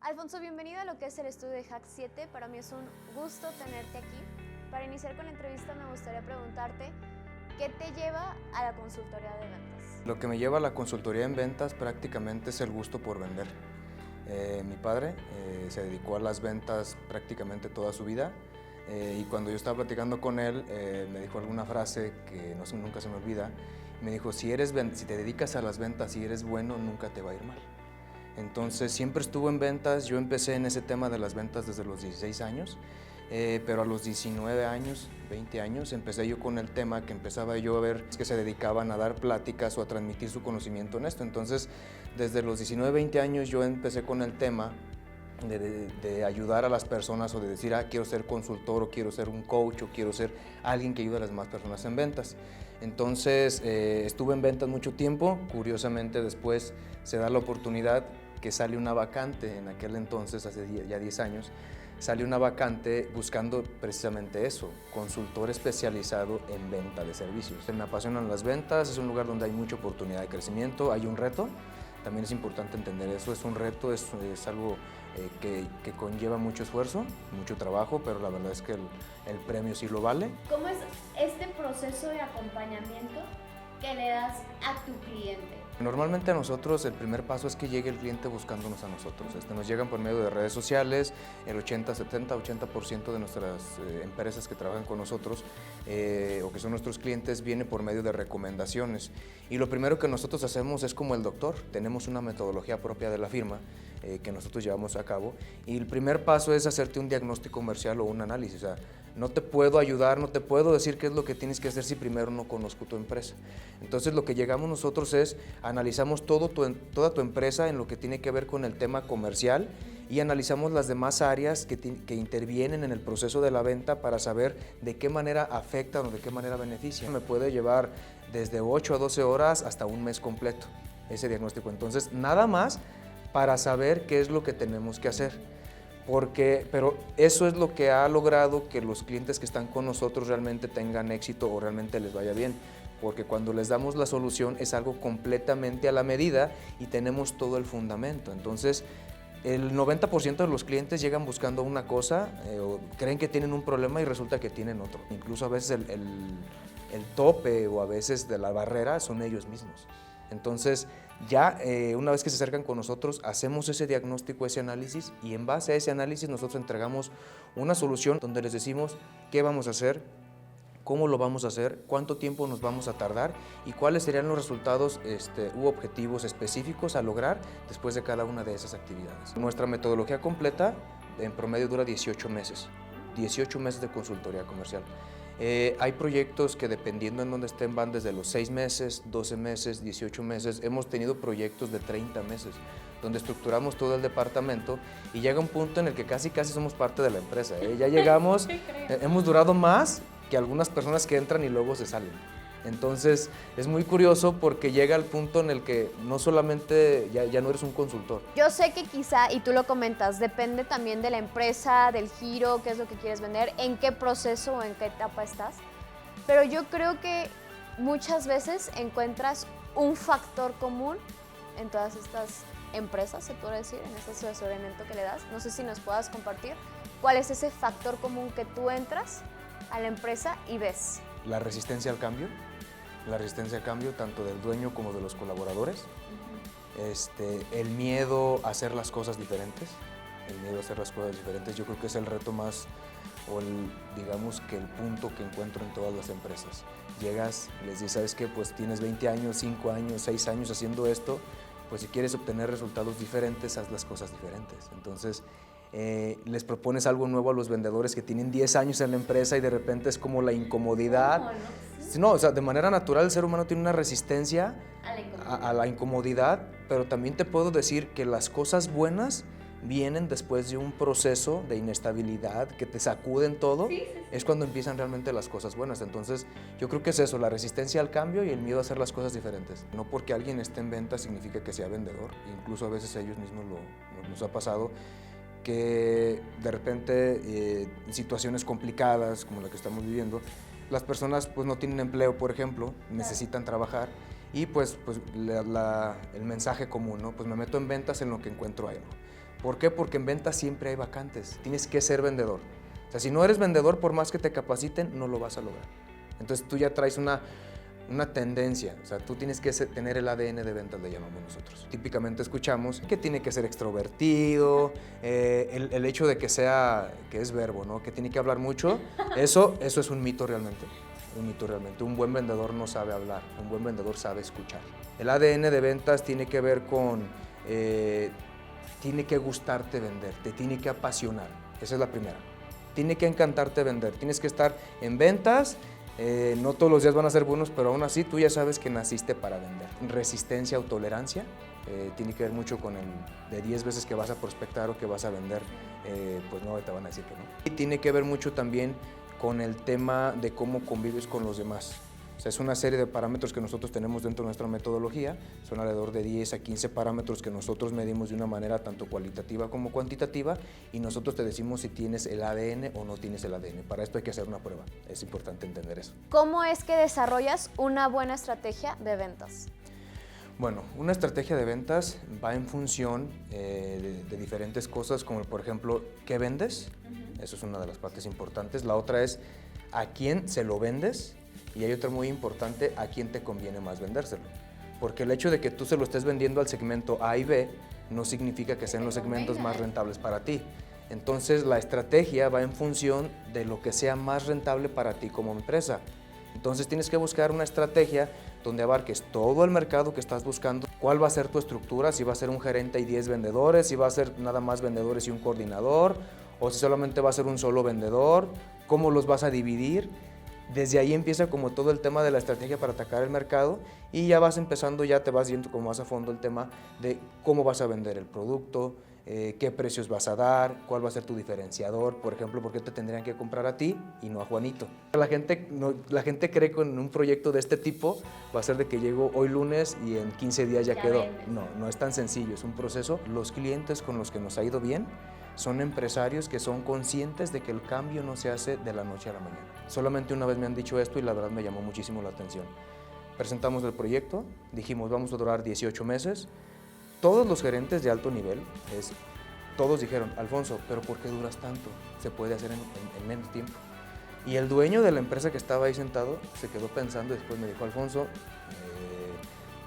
Alfonso, bienvenido a lo que es el estudio de Hack 7. Para mí es un gusto tenerte aquí. Para iniciar con la entrevista me gustaría preguntarte, ¿qué te lleva a la consultoría de ventas? Lo que me lleva a la consultoría en ventas prácticamente es el gusto por vender. Mi padre se dedicó a las ventas prácticamente toda su vida y cuando yo estaba platicando con él me dijo alguna frase que nunca se me olvida. Me dijo, si te dedicas a las ventas y eres bueno, nunca te va a ir mal. Entonces siempre estuve en ventas. Yo empecé en ese tema de las ventas desde los 16 años, pero a los 19 años, 20 años, empecé yo con el tema que empezaba yo a ver que se dedicaban a dar pláticas o a transmitir su conocimiento en esto. Entonces, desde los 19, 20 años yo empecé con el tema de ayudar a las personas o de decir, quiero ser consultor o quiero ser un coach o quiero ser alguien que ayude a las demás personas en ventas. Entonces, estuve en ventas mucho tiempo. Curiosamente, después se da la oportunidad que sale una vacante en aquel entonces, hace ya 10 años, sale una vacante buscando precisamente eso, consultor especializado en venta de servicios. Me apasionan las ventas, es un lugar donde hay mucha oportunidad de crecimiento, hay un reto, también es importante entender eso, es un reto, es algo que conlleva mucho esfuerzo, mucho trabajo, pero la verdad es que el premio sí lo vale. ¿Cómo es este proceso de acompañamiento que le das a tu cliente? Normalmente a nosotros el primer paso es que llegue el cliente buscándonos a nosotros. Nos llegan por medio de redes sociales, el 80% de nuestras empresas que trabajan con nosotros o que son nuestros clientes viene por medio de recomendaciones. Y lo primero que nosotros hacemos es como el doctor, tenemos una metodología propia de la firma que nosotros llevamos a cabo y el primer paso es hacerte un diagnóstico comercial o un análisis. O sea, no te puedo ayudar, no te puedo decir qué es lo que tienes que hacer si primero no conozco tu empresa. Entonces lo que llegamos nosotros es, analizamos toda tu empresa en lo que tiene que ver con el tema comercial y analizamos las demás áreas que intervienen en el proceso de la venta para saber de qué manera afectan o de qué manera benefician. Me puede llevar desde 8 a 12 horas hasta un mes completo ese diagnóstico. Entonces, nada más para saber qué es lo que tenemos que hacer. Pero eso es lo que ha logrado que los clientes que están con nosotros realmente tengan éxito o realmente les vaya bien. Porque cuando les damos la solución es algo completamente a la medida y tenemos todo el fundamento. Entonces, el 90% de los clientes llegan buscando una cosa o creen que tienen un problema y resulta que tienen otro. Incluso a veces el tope o a veces de la barrera son ellos mismos. Entonces, ya una vez que se acercan con nosotros, hacemos ese diagnóstico, ese análisis y en base a ese análisis nosotros entregamos una solución donde les decimos qué vamos a hacer, cómo lo vamos a hacer, cuánto tiempo nos vamos a tardar y cuáles serían los resultados u objetivos específicos a lograr después de cada una de esas actividades. Nuestra metodología completa en promedio dura 18 meses, 18 meses de consultoría comercial. Hay proyectos que dependiendo en dónde estén van desde los 6 meses, 12 meses, 18 meses. Hemos tenido proyectos de 30 meses donde estructuramos todo el departamento y llega un punto en el que casi somos parte de la empresa. Ya llegamos, hemos durado más que algunas personas que entran y luego se salen. Entonces es muy curioso porque llega al punto en el que no solamente ya no eres un consultor. Yo sé que quizá, y tú lo comentas, depende también de la empresa, del giro, qué es lo que quieres vender, en qué proceso o en qué etapa estás, pero yo creo que muchas veces encuentras un factor común en todas estas empresas, se puede decir, en este asesoramiento que le das. No sé si nos puedas compartir cuál es ese factor común que tú entras a la empresa y ves. La resistencia al cambio tanto del dueño como de los colaboradores, el miedo a hacer las cosas diferentes, yo creo que es el reto más, o digamos que el punto que encuentro en todas las empresas. Llegas, les dices, ¿sabes qué? Pues tienes 20 años, 5 años, 6 años haciendo esto, pues si quieres obtener resultados diferentes, haz las cosas diferentes. Entonces, les propones algo nuevo a los vendedores que tienen 10 años en la empresa y de repente es como la incomodidad. No, o sea, de manera natural el ser humano tiene una resistencia a la incomodidad, pero también te puedo decir que las cosas buenas vienen después de un proceso de inestabilidad que te sacuden todo, es cuando empiezan realmente las cosas buenas. Entonces, yo creo que es eso, la resistencia al cambio y el miedo a hacer las cosas diferentes. No porque alguien esté en venta significa que sea vendedor, incluso a veces a ellos mismos nos ha pasado que de repente en situaciones complicadas como la que estamos viviendo, las personas pues no tienen empleo, por ejemplo, necesitan trabajar y pues el mensaje común, ¿no? Pues me meto en ventas en lo que encuentro algo. ¿Por qué? Porque en ventas siempre hay vacantes, tienes que ser vendedor. O sea, si no eres vendedor, por más que te capaciten, no lo vas a lograr. Entonces tú ya traes una tendencia, o sea, tú tienes que tener el ADN de ventas, le llamamos nosotros. Típicamente escuchamos que tiene que ser extrovertido, el hecho de que es verbo, ¿no? Que tiene que hablar mucho, eso es un mito realmente. Un mito realmente. Un buen vendedor no sabe hablar, un buen vendedor sabe escuchar. El ADN de ventas tiene que ver con, tiene que gustarte vender, te tiene que apasionar, esa es la primera. Tiene que encantarte vender, tienes que estar en ventas, no todos los días van a ser buenos, pero aún así tú ya sabes que naciste para vender. Resistencia o tolerancia, tiene que ver mucho con de 10 veces que vas a prospectar o que vas a vender, pues no te van a decir que no. Y tiene que ver mucho también con el tema de cómo convives con los demás. O sea, es una serie de parámetros que nosotros tenemos dentro de nuestra metodología, son alrededor de 10 a 15 parámetros que nosotros medimos de una manera tanto cualitativa como cuantitativa y nosotros te decimos si tienes el ADN o no tienes el ADN. Para esto hay que hacer una prueba, es importante entender eso. ¿Cómo es que desarrollas una buena estrategia de ventas? Bueno, una estrategia de ventas va en función de diferentes cosas, como por ejemplo, ¿qué vendes? Eso es una de las partes importantes. La otra es, ¿a quién se lo vendes? Y hay otra muy importante, ¿a quién te conviene más vendérselo? Porque el hecho de que tú se lo estés vendiendo al segmento A y B no significa que sean los segmentos más rentables para ti. Entonces, la estrategia va en función de lo que sea más rentable para ti como empresa. Entonces, tienes que buscar una estrategia donde abarques todo el mercado que estás buscando. ¿Cuál va a ser tu estructura? Si va a ser un gerente y 10 vendedores, si va a ser nada más vendedores y un coordinador, o si solamente va a ser un solo vendedor, ¿cómo los vas a dividir? Desde ahí empieza como todo el tema de la estrategia para atacar el mercado y ya vas empezando, ya te vas yendo como más a fondo el tema de cómo vas a vender el producto, qué precios vas a dar, cuál va a ser tu diferenciador, por ejemplo, por qué te tendrían que comprar a ti y no a Juanito. La gente cree que en un proyecto de este tipo va a ser de que llego hoy lunes y en 15 días ya quedó. No es tan sencillo, es un proceso. Los clientes con los que nos ha ido bien son empresarios que son conscientes de que el cambio no se hace de la noche a la mañana. Solamente una vez me han dicho esto y la verdad me llamó muchísimo la atención. Presentamos el proyecto, dijimos vamos a durar 18 meses. Todos los gerentes de alto nivel, todos dijeron, Alfonso, ¿pero por qué duras tanto? Se puede hacer en menos tiempo. Y el dueño de la empresa que estaba ahí sentado se quedó pensando y después me dijo, Alfonso,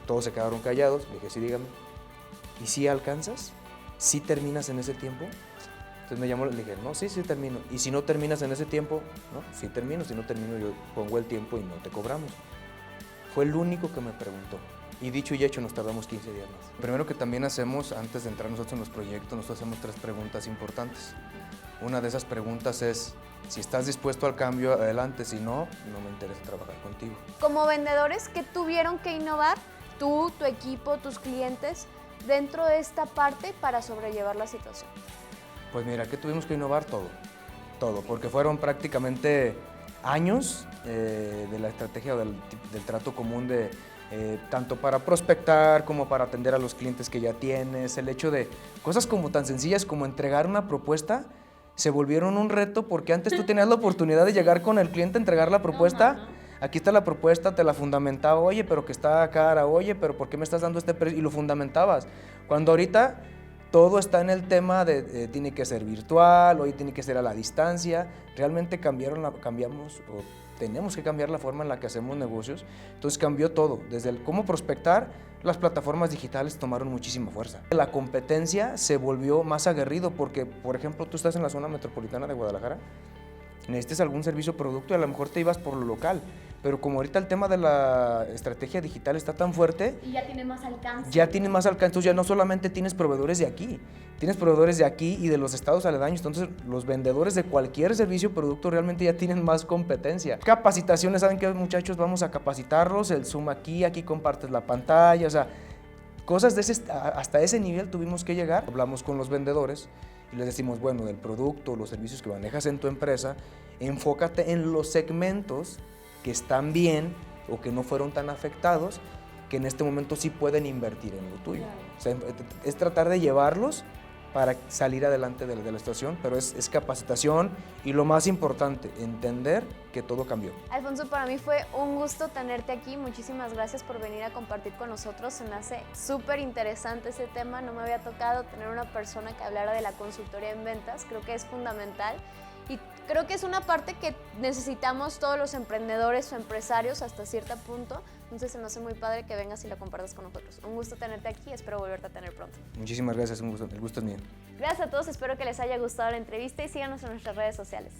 todos se quedaron callados. Le dije, sí, dígame. ¿Y si alcanzas? ¿Sí terminas en ese tiempo? Entonces me llamó, le dije, no, sí termino. ¿Y si no terminas en ese tiempo? No, sí termino, si no termino yo pongo el tiempo y no te cobramos. Fue el único que me preguntó. Y dicho y hecho, nos tardamos 15 días más. Lo primero que también hacemos, antes de entrar nosotros en los proyectos, nosotros hacemos 3 preguntas importantes. Una de esas preguntas es, si estás dispuesto al cambio, adelante, si no, no me interesa trabajar contigo. Como vendedores, ¿qué tuvieron que innovar tú, tu equipo, tus clientes, dentro de esta parte para sobrellevar la situación? Pues mira, ¿qué tuvimos que innovar? Todo, porque fueron prácticamente años de la estrategia del trato común tanto para prospectar como para atender a los clientes que ya tienes. El hecho de cosas como tan sencillas como entregar una propuesta se volvieron un reto porque antes tú tenías la oportunidad de llegar con el cliente a entregar la propuesta. Aquí está la propuesta, te la fundamentaba, oye, pero que está cara, oye, pero ¿por qué me estás dando este precio? Y lo fundamentabas. Cuando ahorita todo está en el tema de tiene que ser virtual, hoy tiene que ser a la distancia. Realmente cambiamos o tenemos que cambiar la forma en la que hacemos negocios. Entonces cambió todo, desde el cómo prospectar, las plataformas digitales tomaron muchísima fuerza. La competencia se volvió más aguerrido porque, por ejemplo, tú estás en la zona metropolitana de Guadalajara, necesitas algún servicio o producto y a lo mejor te ibas por lo local, pero como ahorita el tema de la estrategia digital está tan fuerte y ya tiene más alcance. Entonces ya no solamente tienes proveedores de aquí, tienes proveedores de aquí y de los estados aledaños, entonces los vendedores de cualquier servicio o producto realmente ya tienen más competencia. Capacitaciones, ¿saben qué, muchachos? Vamos a capacitarlos, el Zoom aquí compartes la pantalla, o sea, cosas hasta ese nivel tuvimos que llegar. Hablamos con los vendedores y les decimos, bueno, del producto, los servicios que manejas en tu empresa, enfócate en los segmentos que están bien o que no fueron tan afectados, que en este momento sí pueden invertir en lo tuyo. Claro. O sea, es tratar de llevarlos para salir adelante de la situación, pero es capacitación y lo más importante, entender que todo cambió. Alfonso, para mí fue un gusto tenerte aquí, muchísimas gracias por venir a compartir con nosotros, se me hace súper interesante ese tema, no me había tocado tener una persona que hablara de la consultoría en ventas, creo que es fundamental y creo que es una parte que necesitamos todos los emprendedores o empresarios hasta cierto punto, entonces se me hace muy padre que vengas y la compartas con nosotros. Un gusto tenerte aquí, espero volverte a tener pronto. Muchísimas gracias, un gusto, el gusto es mío. Gracias a todos, espero que les haya gustado la entrevista y síganos en nuestras redes sociales.